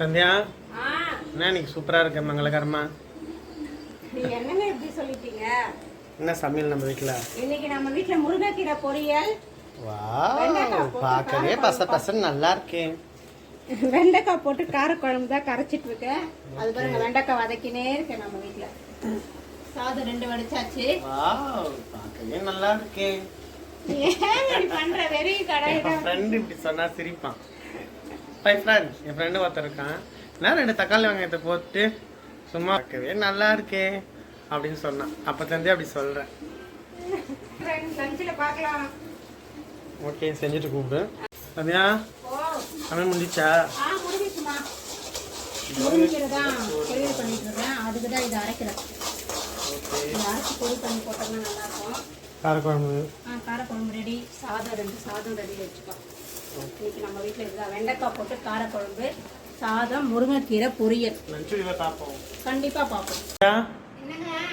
சந்தியா என்ன இன்னைக்கு சூப்பரா இருக்கு மங்களகரமா. நீங்க என்னங்க இப்படி சொல்லிட்டீங்க? என்ன சமையல் நம்ம வீட்ல? இன்னைக்கு நம்ம வீட்ல முருங்கைக்கீரை பொரியல். வாவ், பார்க்கவே பசன்னு நல்லா இருக்கே. வெண்டைக்காய் போட்டு காரக்குழம்பு தான் கரைச்சிட்டு இருக்கேன். அது பாருங்க, வெண்டைக்காய் வதக்கினே இருக்கேன் நம்ம வீட்ல. சாதம் 2 வடிச்சாச்சு. வாவ், பார்க்கவே நல்லா இருக்கே. ஏன் இப்படி பண்ற? வெறும் கடாய் தான். ஃப்ரெண்ட் இப்படி சொன்னா சிரிப்பான். பை ஃப்ரெண்ட், என் ஃப்ரெண்டு ஒருத்தர் இருக்கான். நான் 2 தக்காளி வெங்காயத்தை போட்டு சும்மா பார்க்கவே நல்லா இருக்கே அப்படின்னு சொன்னான். அப்போத்தந்தே அப்படி சொல்கிறேன். லஞ்சில் பார்க்கலாம். ஓகே, செஞ்சுட்டு கூப்பிடு. சந்தியா, சமையல் முடிச்சா? முடிஞ்சிச்சுமா. முருங்கைக்கீரை தான் பொரியல் பண்ணிட்டு இருக்கேன். அதுக்கு தான் இதை அரைக்கிறேன். இதை அரைச்சி பொரியல் பண்ணி போட்டோம்னா நல்லாயிருக்கும். காரக்குழம்பு. காரக்குழம்பு ரெடி. சாதம் 2 சாதம் ரெடி வச்சுக்கோம். இன்னைக்கு நம்ம வீட்டில் இதுதான் வெண்டைக்காய் போட்டு காரக்குழம்பு, சாதம், முருங்கைக்கீரை பொரியல். பார்ப்போம், கண்டிப்பாக பார்ப்போம்.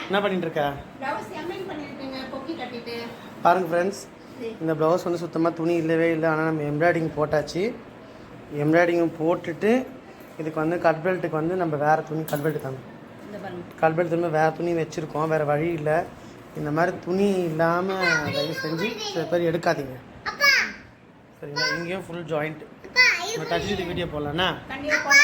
என்ன பண்ணிட்டு இருக்க? ப்ளவுஸ் எம்எல் பண்ணியிருக்கேங்க, கொக்கி கட்டிட்டு. பாருங்க ஃப்ரெண்ட்ஸ், இந்த ப்ளவுஸ் வந்து சுத்தமாக துணி இல்லவே இல்லை. ஆனால் நம்ம எம்ப்ராய்டிங் போட்டாச்சு. எம்ப்ராய்டிங் போட்டுட்டு இதுக்கு வந்து கட் பெல்ட்டுக்கு வந்து நம்ம வேறு துணி கட் பெல்ட் தாங்க. கட் பெல்ட் திரும்ப வேறு துணி வச்சுருக்கோம். வேறு வழி இல்லை. இந்த மாதிரி துணி இல்லாமல் தயவு செஞ்சு சில பேர் எடுக்காதீங்க, சரிங்களா? இங்கேயும் ஃபுல் ஜாயிண்ட். நம்ம தச்சுட்டு வீடியோ போடலான்னா கண்டிப்பாக